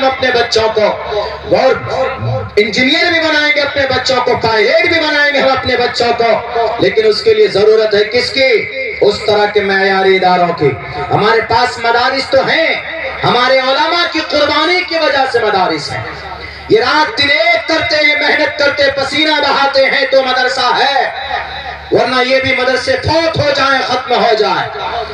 ہم اپنے بچوں کو، اور انجینئر بھی بنائیں گے اپنے بچوں کو، پائلٹ بھی بنائیں گے ہم اپنے بچوں کو، لیکن اس کے لیے ضرورت ہے کس کی؟ اس طرح کے معیاری اداروں کی۔ ہمارے پاس مدارس تو ہیں، ہمارے علماء کی قربانی کی وجہ سے مدارس ہیں۔ یہ رات دن ایک کرتے ہیں، محنت کرتے، پسینہ بہاتے ہیں تو مدرسہ ہے، ورنہ یہ بھی مدرسے فوت ہو جائیں، ختم ہو جائیں۔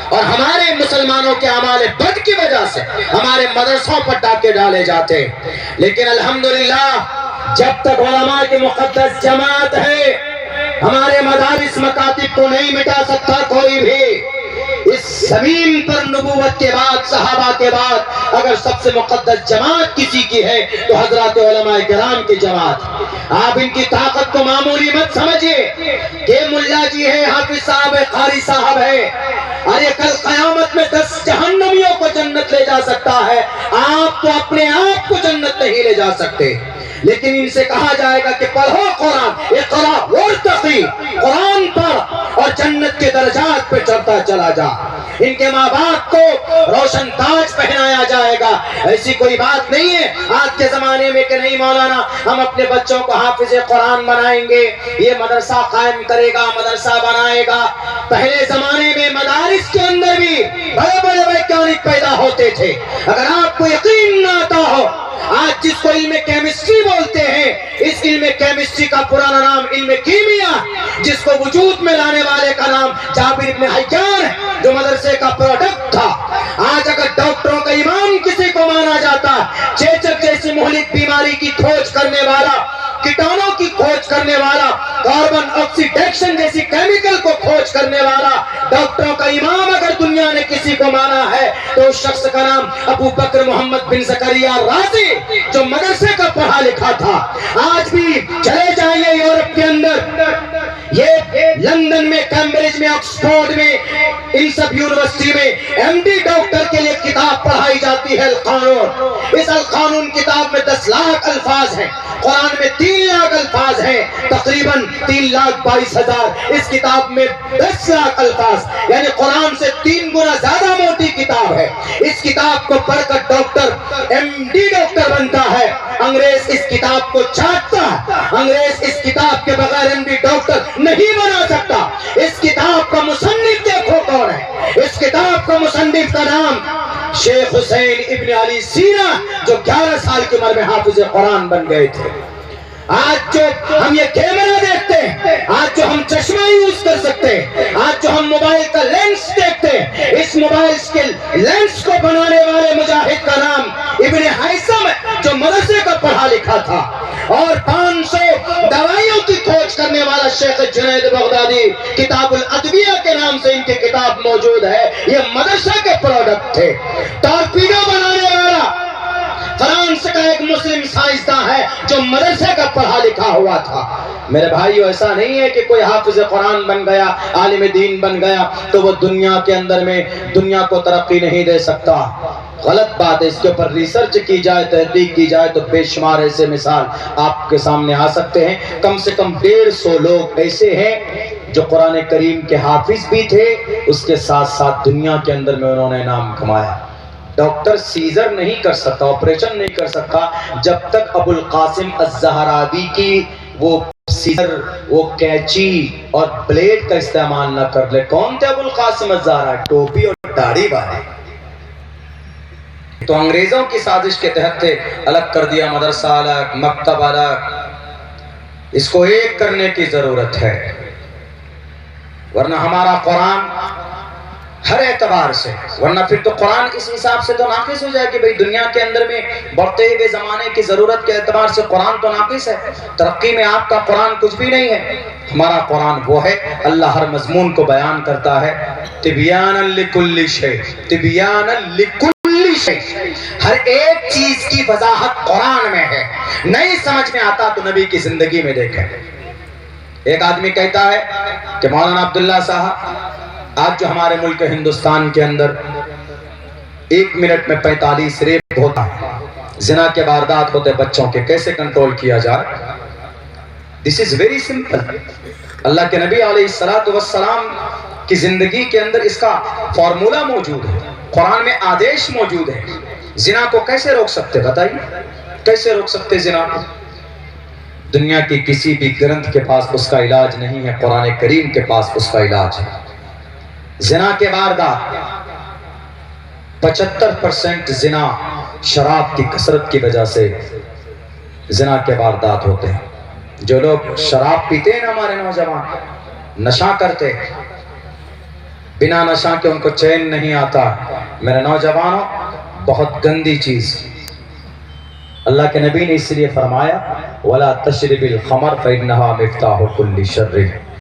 اور ہمارے مسلمانوں کے اعمال بد کی وجہ سے ہمارے مدرسوں پر ڈاکے ڈالے جاتے ہیں۔ لیکن الحمدللہ جب تک علماء کی مقدس جماعت ہے، ہمارے مدارس مکاتب کو نہیں مٹا سکتا کوئی بھی۔ اس زمین پر نبوت کے بعد، صحابہ کے بعد اگر سب سے مقدس جماعت کسی کی ہے تو حضرات علماء کرام کی جماعت۔ آپ ان کی طاقت کو معمولی مت سمجھیے کہ ملا جی ہے، حافظ صاحب ہے، قاری صاحب ہے، ارے کل قیامت میں 10 جہنمیوں کو جنت لے جا سکتا ہے، آپ تو اپنے آپ کو جنت نہیں لے جا سکتے۔ لیکن ان سے کہا جائے گا کہ پڑھو قرآن، اقرا وارتقی، قرآن پڑھ اور جنت کے درجات پہ چڑھتا چلا جا۔ ان کے ماں باپ کو روشن تاج پہنایا جائے گا۔ ایسی کوئی بات نہیں ہے آج کے زمانے میں کہ نہیں مولانا ہم اپنے بچوں کو حافظ قرآن بنائیں گے، یہ مدرسہ قائم کرے گا، مدرسہ بنائے گا۔ پہلے زمانے میں مدارس کے اندر بھی بڑے بڑے ویگیانک پیدا ہوتے تھے۔ اگر آپ کو یقین نہ آتا ہو، آج جس کو علم کیمسٹری بولتے ہیں، اس علم کیمسٹری کا پرانا نام علم کیمیا، جس کو وجود میں لانے والے کا نام جابر ابن حیان ہے، جو مدرسے کا پروڈکٹ تھا۔ آج اگر ڈاکٹروں کا امام کسی کو مانا جاتا ہے، چیچک جیسی مہلک بیماری کی کھوج کرنے والا، کیٹانوں کی کھوج کرنے والا، کاربن آکسیڈیشن جیسی کیمیکل کو کھوج کرنے والا ڈاکٹروں کا امام اگر دنیا نے کسی کو مانا ہے تو اس شخص کا نام ابو بکر محمد بن زکریا رازی، جو مدرسے کا پڑھا لکھا تھا۔ آج بھی چلے جائیے یورپ کے اندر، یہ لندن میں، کیمبرج میں، آکسفورڈ میں، ان سب یونیورسٹی میں ایم ڈی ڈاکٹر کے لیے کتاب پڑھائی جاتی ہے القانون۔ اس القانون کتاب میں 10 لاکھ الفاظ ہیں، قرآن میں 3 لاکھ الفاظ ہیں، تقریباً 3,22,000۔ اس کتاب میں 10 لاکھ الفاظ، یعنی قرآن سے 3 گنا زیادہ موٹی کتاب ہے۔ اس کتاب کو پڑھ کر ڈاکٹر ایم ڈی ڈاکٹر بنتا ہے۔ انگریز اس کتاب کو چاٹتا ہے، انگریز اس کتاب کے بغیر ایم ڈی ڈاکٹر نہیں بنا سکتا۔ اس کتاب کا مصنف دیکھو کون ہے، اس کتاب کا مصنف کا نام شیخ حسین ابن علی سینا، جو 11 سال کی عمر میں حافظ قرآن بن گئے تھے۔ آج جو ہم یہ کیمرہ دیکھتے ہیں، آج جو ہم چشمہ یوز کر سکتے ہیں، آج جو ہم موبائل کا لینس دیکھتے ہیں، اس موبائل کے لینس کو بنانے والے مجاہد کا نام ابن حیثم ہے، جو مدرسے کا پڑھا لکھا تھا۔ اور 500 دوائیوں کی کھوج کرنے والا شیخ جنید بغدادی، کتاب الادویہ کے نام سے ان کی کتاب موجود ہے، یہ مدرسہ کے پروڈکٹ تھے۔ ٹارپیڈو بنانے والا فرانس کا ایک مسلم سائنسداں ہے، جو مدرسے کا پڑھا لکھا ہوا تھا۔ میرے بھائیو، ایسا نہیں ہے کہ کوئی حافظ قرآن بن گیا، عالم دین بن گیا تو وہ دنیا کے اندر میں دنیا کو ترقی نہیں دے سکتا۔ غلط بات ہے۔ اس کے اوپر ریسرچ کی جائے، تحقیق کی جائے تو بے شمار ایسے مثال آپ کے سامنے آ سکتے ہیں۔ کم سے کم 150 لوگ ایسے ہیں جو قرآن کریم کے حافظ بھی تھے، اس کے ساتھ ساتھ دنیا کے اندر میں انہوں نے نام کمایا۔ ڈاکٹر سیزر نہیں کر سکتا، آپریشن نہیں کر سکتا جب تک ابو القاسم الزہراوی کی وہ سیزر، وہ کینچی اور بلیڈ کا استعمال نہ کر لے۔ کون تھے ابو القاسم الزہراوی؟ ٹوپی اور داڑھی والے۔ تو انگریزوں کی سازش کے تحت تھے، الگ کر دیا، مدرسہ الگ، مکتب الگ۔ اس کو ایک کرنے کی ضرورت ہے، ورنہ ہمارا قرآن ہر اعتبار سے، ورنہ پھر تو قرآن اس حساب سے تو ناقص ہو جائے کہ بھئی دنیا کے اندر میں بڑھتے ہوئے زمانے کی ضرورت کے اعتبار سے قرآن تو ناقص ہے۔ ترقی میں آپ کا قرآن کچھ بھی نہیں ہے۔ ہمارا قرآن وہ ہے، اللہ ہر مضمون کو بیان کرتا ہے، تبیانا لکل شیء، تبیانا لکل شیء، ہر ایک چیز کی وضاحت قرآن میں ہے۔ نہیں سمجھ میں آتا تو نبی کی زندگی میں دیکھیں۔ ایک آدمی کہتا ہے کہ مولانا عبداللہ صاحب، آج جو ہمارے ملک ہندوستان کے اندر 1 منٹ میں 45 ریپ ہوتا ہے، زنا کے واردات ہوتے بچوں کے، کیسے کنٹرول کیا جائے؟ This is very simple۔ اللہ کے نبی علیہ السلام کی زندگی کے اندر اس کا فارمولہ موجود ہے، قرآن میں آدیش موجود ہے۔ زنا کو کیسے روک سکتے بتائیے؟ کیسے روک سکتے زنا کو؟ دنیا کی کسی بھی گرنتھ کے پاس اس کا علاج نہیں ہے، قرآن کریم کے پاس اس کا علاج ہے۔ زنا کے واردات 75% زنا شراب کی کثرت کی وجہ سے زنا کے واردات ہوتے ہیں۔ جو لوگ شراب پیتے ہیں نا ہمارے نوجوان، نشہ کرتے، بنا نشہ کے ان کو چین نہیں آتا، میرے نوجوانوں بہت گندی چیز۔ اللہ کے نبی نے اس لیے فرمایا وَلَا تَشْرِبِ الْخَمْرَ فَإِنَّهَا مِفْتَاحُ كُلِّ شَرٍّ،